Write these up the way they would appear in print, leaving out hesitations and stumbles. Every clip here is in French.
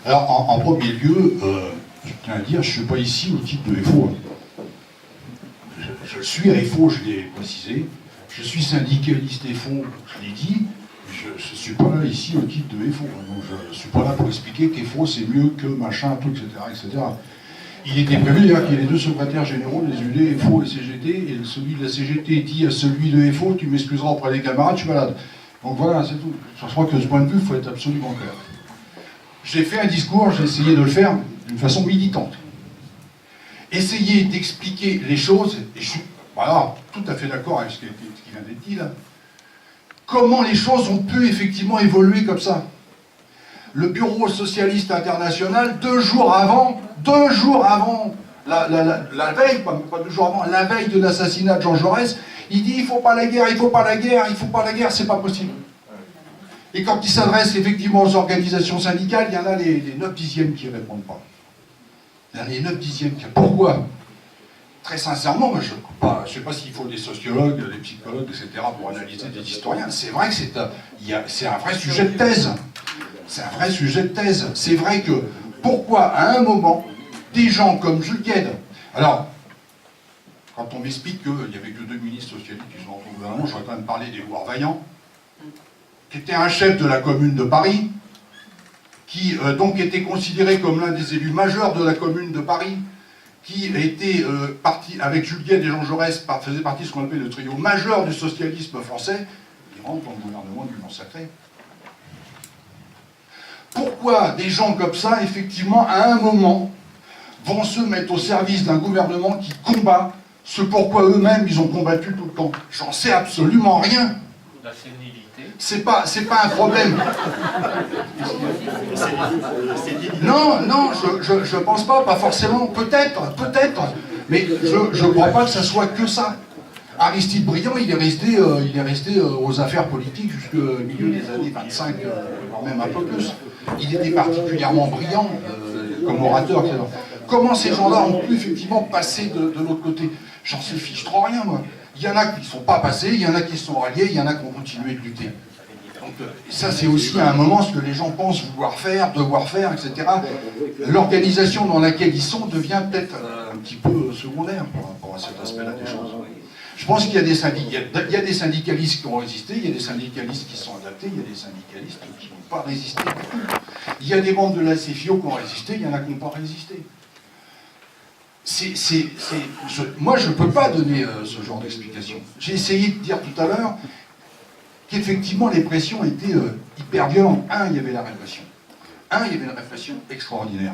Alors, en premier lieu, je tiens à dire, je ne suis pas ici au titre de FO. Je suis FO, je l'ai précisé. Je suis syndicaliste FO, je l'ai dit. Je ne suis pas là ici au titre de FO. Donc je ne suis pas là pour expliquer qu'FO c'est mieux que machin, tout, etc., etc. Il était prévu d'ailleurs qu'il y ait les deux secrétaires généraux des UD, FO et CGT, et celui de la CGT dit à celui de FO, tu m'excuseras auprès des camarades, je suis malade. Donc voilà, c'est tout. Je crois que de ce point de vue, il faut être absolument clair. J'ai fait un discours, j'ai essayé de le faire d'une façon militante. Essayer d'expliquer les choses, et je suis voilà, tout à fait d'accord avec ce qui vient d'être dit là, comment les choses ont pu effectivement évoluer comme ça. Le Bureau socialiste international, 2 jours avant, la veille, pas 2 jours avant, la veille de l'assassinat de Jean Jaurès, il dit il faut pas la guerre, il faut pas la guerre, il faut pas la guerre, c'est pas possible. Et quand il s'adresse effectivement aux organisations syndicales, il y en a les 9/10 qui ne répondent pas. Il y en a les 9/10 qui... Pourquoi? Très sincèrement, moi, je ne sais pas s'il faut des sociologues, des psychologues, etc. pour analyser des historiens. C'est vrai que c'est un vrai sujet de thèse. C'est un vrai sujet de thèse. C'est vrai que, pourquoi, à un moment, des gens comme Jules Guesde... Alors, quand on m'explique qu'il n'y avait que 2 ministres socialistes qui sont dans le gouvernement, j'aurais quand même parlé d'Édouard Vaillant, qui était un chef de la commune de Paris, qui donc était considéré comme l'un des élus majeurs de la commune de Paris, qui était parti avec Jules Guesde et Jean Jaurès, faisait partie de ce qu'on appelle le trio majeur du socialisme français, il rentre dans le gouvernement du Mont Sacré. Pourquoi des gens comme ça, effectivement, à un moment, vont se mettre au service d'un gouvernement qui combat ce pourquoi eux-mêmes ils ont combattu tout le temps? J'en sais absolument rien. C'est pas un problème. Non, je pense pas forcément, peut-être, mais je crois pas que ça soit que ça. Aristide Briand, il est resté aux affaires politiques jusqu'au milieu des années 25, voire même un peu plus. Il était particulièrement brillant comme orateur, etc. Comment ces gens-là ont pu effectivement passer de l'autre côté? J'en sais fiche trop rien, moi. Il y en a qui ne sont pas passés, il y en a qui se sont ralliés, il y en a qui ont continué de lutter. Donc ça, c'est aussi à un moment ce que les gens pensent vouloir faire, devoir faire, etc. L'organisation dans laquelle ils sont devient peut-être un petit peu secondaire par rapport à cet aspect-là des choses. Je pense qu'il y a des syndicalistes qui ont résisté, il y a des syndicalistes qui sont adaptés, il y a des syndicalistes qui n'ont pas résisté du tout. Il y a des membres de la CFIO qui ont résisté, il y en a qui n'ont pas résisté. Moi, je ne peux pas donner ce genre d'explication. J'ai essayé de dire tout à l'heure qu'effectivement, les pressions étaient hyper violentes. Il y avait la répression. Il y avait une répression extraordinaire.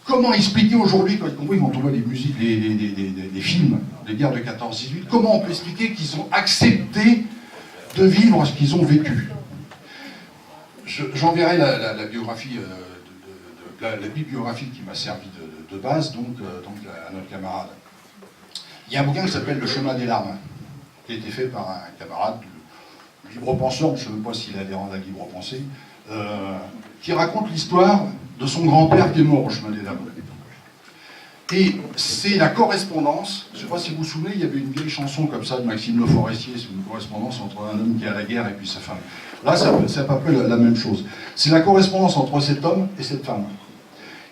Comment expliquer aujourd'hui, y compris quand on voit les musiques, les films des guerres de 14-18, comment on peut expliquer qu'ils ont accepté de vivre ce qu'ils ont vécu? J'enverrai la biographie, la bibliographie qui m'a servi de base, donc à notre camarade. Il y a un bouquin qui s'appelle Le chemin des larmes, qui a été fait par un camarade, libre-penseur, je ne sais même pas s'il est adhérent à la libre-pensée, qui raconte l'histoire de son grand-père qui est mort au chemin des larmes. Et c'est la correspondance, je ne sais pas si vous vous souvenez, il y avait une vieille chanson comme ça de Maxime Le Forestier, c'est une correspondance entre un homme qui est à la guerre et puis sa femme. Là, c'est à peu près la même chose. C'est la correspondance entre cet homme et cette femme.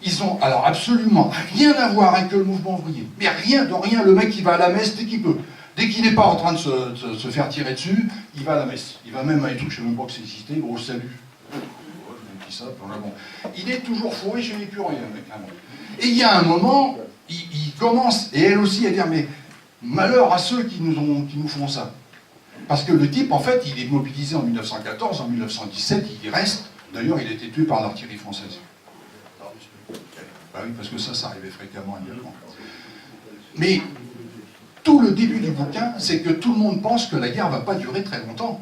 Ils ont alors absolument rien à voir avec le mouvement ouvrier. Mais rien de rien, le mec il va à la messe dès qu'il peut. Dès qu'il n'est pas en train de se faire tirer dessus, il va à la messe. Il va même à des trucs, je ne sais même pas que c'est existé, gros salut. Il est toujours fourré chez les curés, le mec. Et il y a un moment, il commence, et elle aussi, à dire, mais malheur à ceux qui nous font ça. Parce que le type, en fait, il est mobilisé en 1914, en 1917, il y reste. D'ailleurs, il a été tué par l'artillerie française. Bah oui, parce que ça arrivait fréquemment également. Mais tout le début du bouquin, c'est que tout le monde pense que la guerre ne va pas durer très longtemps.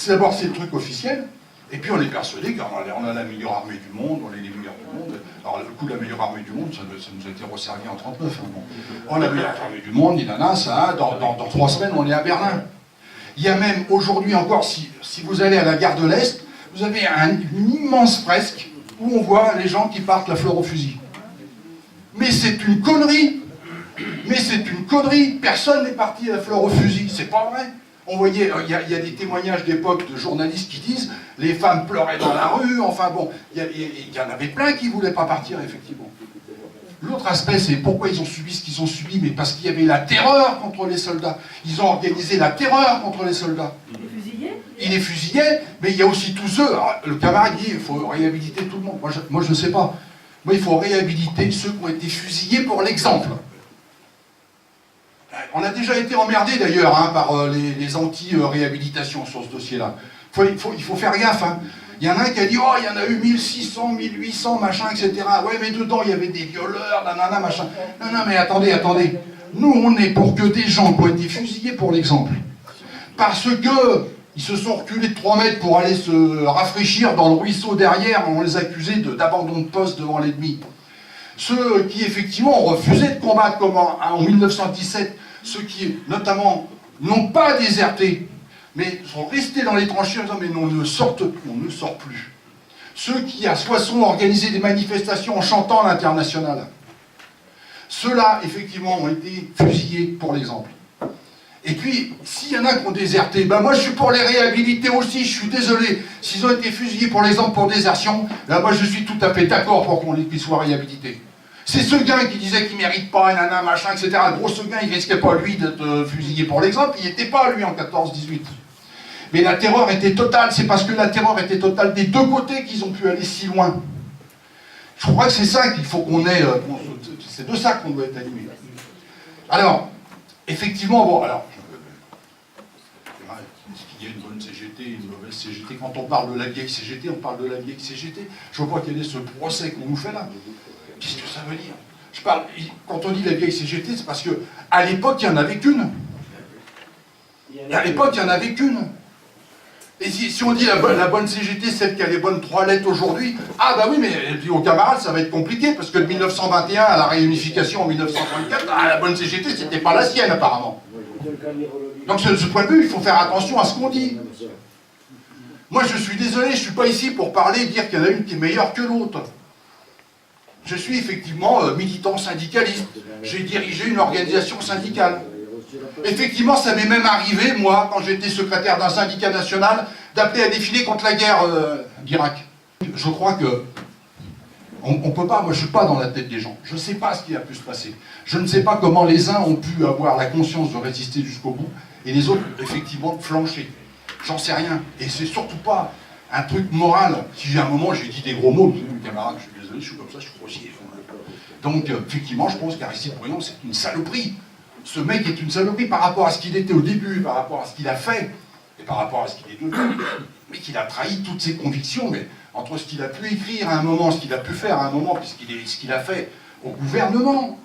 D'abord, c'est le truc officiel, et puis on est persuadé qu'on a la meilleure armée du monde, on est les meilleurs du monde. Alors, le coup de la meilleure armée du monde, ça nous a été resservi en 1939. Hein, bon. On a la meilleure armée du monde, il en a, ça, dans 3 semaines, on est à Berlin. Il y a même aujourd'hui encore, si vous allez à la gare de l'Est, vous avez une immense fresque où on voit les gens qui partent la fleur au fusil. Mais c'est une connerie. Personne n'est parti à la fleur au fusil. C'est pas vrai. On voyait, il y a des témoignages d'époque de journalistes qui disent les femmes pleuraient dans la rue, enfin bon, il y en avait plein qui ne voulaient pas partir, effectivement. L'autre aspect, c'est pourquoi ils ont subi ce qu'ils ont subi, mais parce qu'il y avait la terreur contre les soldats. Ils ont organisé la terreur contre les soldats. Il est fusillé, mais il y a aussi tous ceux. Alors, le camarade dit il faut réhabiliter tout le monde. Moi, je ne sais pas. Moi, il faut réhabiliter ceux qui ont été fusillés pour l'exemple. On a déjà été emmerdé d'ailleurs hein, par les anti-réhabilitation sur ce dossier-là. Il faut faire gaffe. Hein. Il y en a un qui a dit oh, il y en a eu 1600, 1800, machin, etc. Ouais, mais dedans, il y avait des violeurs, nanana, machin. Non, non, mais attendez. Nous, on est pour que des gens qui ont été fusillés pour l'exemple. Parce que ils se sont reculés de 3 mètres pour aller se rafraîchir dans le ruisseau derrière, on les accusait d'abandon de poste devant l'ennemi. Ceux qui, effectivement, ont refusé de combattre comme en 1917, ceux qui, notamment, n'ont pas déserté, mais sont restés dans les tranchées en disant « mais non, on ne sort plus ». Ceux qui, à Soissons, ont organisé des manifestations en chantant l'Internationale. Ceux-là, effectivement, ont été fusillés pour l'exemple. Et puis, s'il y en a qui ont déserté, ben moi je suis pour les réhabiliter aussi, je suis désolé. S'ils ont été fusillés pour l'exemple pour désertion, là moi je suis tout à fait d'accord pour qu'ils soient réhabilités. C'est Seguin qui disait qu'il ne mérite pas, nanana, machin, etc. Le gros Seguin, il ne risquait pas lui d'être fusillé pour l'exemple, il n'y était pas lui en 14-18. Mais la terreur était totale, c'est parce que la terreur était totale des deux côtés qu'ils ont pu aller si loin. Je crois que c'est ça qu'il faut qu'on ait, c'est de ça qu'on doit être animé. Alors, effectivement, bon, alors, est-ce qu'il y a une bonne CGT, une mauvaise CGT? Quand on parle de la vieille CGT, on parle de la vieille CGT. Je vois pas quel est ce procès qu'on nous fait là. Qu'est-ce que ça veut dire? Quand on dit la vieille CGT, c'est parce qu'à l'époque, il n'y en avait qu'une. À l'époque, il n'y en avait qu'une. Et si on dit la bonne CGT, celle qui a les bonnes 3 lettres aujourd'hui, ah bah oui, mais dis aux camarades, ça va être compliqué, parce que de 1921 à la réunification en 1934, la bonne CGT, c'était pas la sienne apparemment. Donc de ce point de vue, il faut faire attention à ce qu'on dit. Moi je suis désolé, je ne suis pas ici pour parler et dire qu'il y en a une qui est meilleure que l'autre. Je suis effectivement militant syndicaliste. J'ai dirigé une organisation syndicale. Effectivement, ça m'est même arrivé, moi, quand j'étais secrétaire d'un syndicat national, d'appeler à défiler contre la guerre d'Irak. Je crois que on ne peut pas, moi je ne suis pas dans la tête des gens, je ne sais pas ce qui a pu se passer. Je ne sais pas comment les uns ont pu avoir la conscience de résister jusqu'au bout, et les autres, effectivement, de flancher. J'en sais rien. Et c'est surtout pas un truc moral. Si à un moment j'ai dit des gros mots, camarades, je suis désolé, je suis comme ça, je suis grossier. Donc, effectivement, je pense qu'Aristide Bruand, c'est une saloperie. Ce mec est une saloperie par rapport à ce qu'il était au début, par rapport à ce qu'il a fait, et par rapport à ce qu'il est devenu. Mais qu'il a trahi toutes ses convictions, mais entre ce qu'il a pu écrire à un moment, ce qu'il a pu faire à un moment, puis ce qu'il a fait au gouvernement.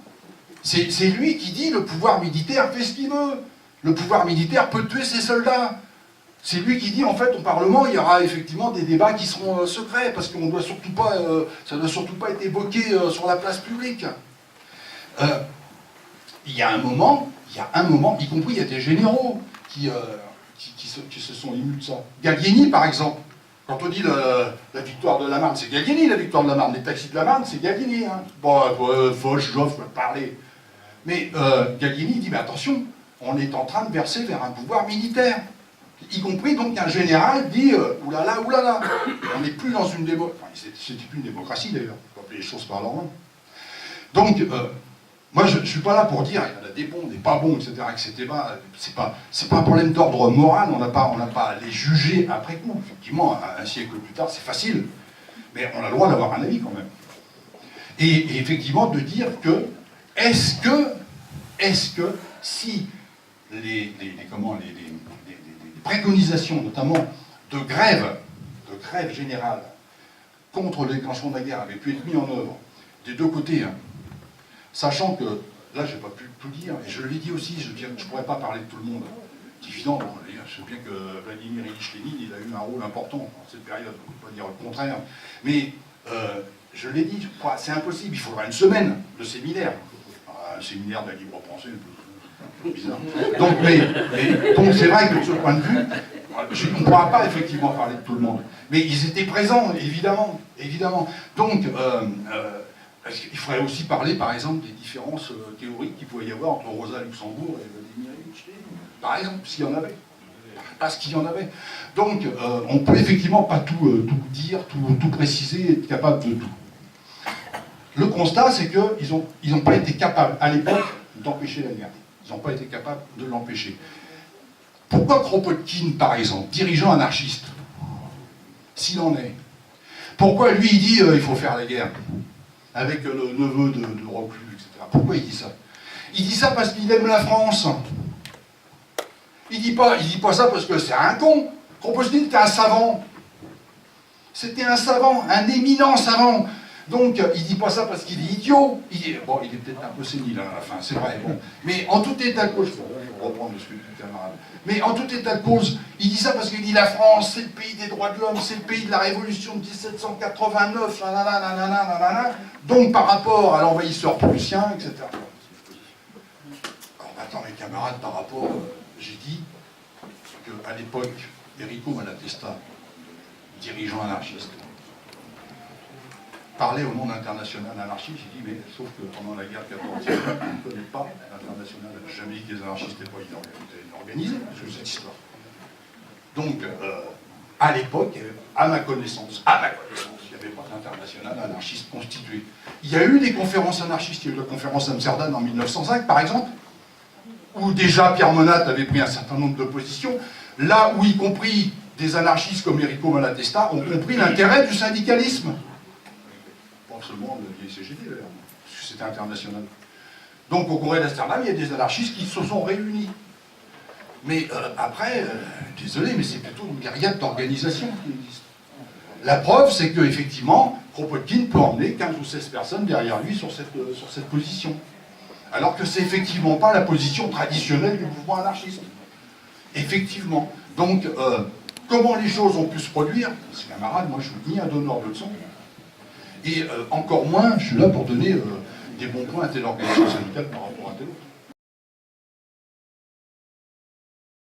C'est lui qui dit le pouvoir militaire fait ce qu'il veut. Le pouvoir militaire peut tuer ses soldats. C'est lui qui dit, en fait, au Parlement, il y aura effectivement des débats qui seront secrets, parce qu'on doit surtout pas, ça ne doit surtout pas être évoqué sur la place publique. Il y a un moment, y compris il y a des généraux qui se sont émus de ça. Gallieni, par exemple, quand on dit la victoire de la Marne, c'est Gallieni la victoire de la Marne. Les taxis de la Marne, c'est Gallieni. Hein. Bon, Foch, Joffre, parler. Mais Gallieni dit, mais attention, on est en train de verser vers un pouvoir militaire. Y compris donc un général dit oulala, oulala. On n'est plus dans une démocratie. Enfin, c'était plus une démocratie d'ailleurs, on peut appeler les choses par leur nom. Donc, moi je ne suis pas là pour dire il y en a des bons, des pas bons, etc. C'est pas un problème d'ordre moral, on n'a pas à les juger après coup. Effectivement, un siècle plus tard, c'est facile. Mais on a le droit d'avoir un avis quand même. Et effectivement de dire que est-ce que si les préconisations, notamment de grève générale contre le déclenchement de la guerre avaient pu être mises en œuvre des deux côtés, hein, sachant que, là je n'ai pas pu tout dire, et je l'ai dit aussi, je ne pourrais pas parler de tout le monde. C'est évident, je sais bien que Vladimir Ilyich Lénine, il a eu un rôle important dans cette période, on ne peut pas dire le contraire, mais je l'ai dit, c'est impossible, il faudra une semaine de séminaire. Un séminaire de la libre pensée, bizarre. Donc, donc c'est vrai que de ce point de vue, on ne pourra pas effectivement parler de tout le monde. Mais ils étaient présents, évidemment. Donc, il faudrait aussi parler, par exemple, des différences théoriques qu'il pouvait y avoir entre Rosa Luxembourg et Vladimir Ilyich Lénine. Par exemple, s'il y en avait. parce qu'il y en avait. Donc, on ne peut effectivement pas tout dire, tout préciser, être capable de tout. Le constat, c'est qu'ils n'ont pas été capables, à l'époque, d'empêcher la guerre. Ils n'ont pas été capables de l'empêcher. Pourquoi Kropotkin, par exemple, dirigeant anarchiste, s'il en est, pourquoi lui, il dit il faut faire la guerre, avec le neveu de Reclus, etc. Pourquoi il dit ça? Il dit ça parce qu'il aime la France. Il dit pas ça parce que c'est un con. Kropotkin était un savant. C'était un savant, un éminent savant. Donc, il dit pas ça parce qu'il est idiot. Il est peut-être un peu sénile à la fin, c'est vrai. Bon. Mais en tout état de cause, je vais reprendre ce que dit le camarade. Mais en tout état de cause, il dit ça parce qu'il dit la France, c'est le pays des droits de l'homme, c'est le pays de la révolution de 1789, nanana. Donc, par rapport à l'envahisseur prussien, etc. Alors maintenant, mes camarades, par rapport, j'ai dit qu'à l'époque, Enrico Malatesta, dirigeant anarchiste, parlait au nom d'international anarchiste. J'ai dit, mais sauf que pendant la guerre de 14e, on ne connaît pas l'international. Je n'ai jamais dit que les anarchistes n'étaient pas organisés, sur cette histoire. Donc, à l'époque, à ma connaissance, il n'y avait pas d'international anarchiste constitué. Il y a eu des conférences anarchistes. Il y a eu la conférence d'Amsterdam en 1905, par exemple, où déjà Pierre Monat avait pris un certain nombre de positions, là où, y compris des anarchistes comme Enrico Malatesta, ont compris l'intérêt du syndicalisme. Seulement le CGT d'ailleurs, parce que c'était international. Donc au congrès d'Amsterdam, il y a des anarchistes qui se sont réunis. Mais après, désolé, mais c'est plutôt une myriade d'organisations qui existent. La preuve, c'est qu'effectivement, Kropotkin peut emmener 15 ou 16 personnes derrière lui sur cette position. Alors que c'est effectivement pas la position traditionnelle du mouvement anarchiste. Effectivement. Donc, comment les choses ont pu se produire? Ces camarades, moi je suis ni un donneur de leçons, et encore moins, je suis là pour donner des bons points à telle organisation syndicale par rapport à telle autre.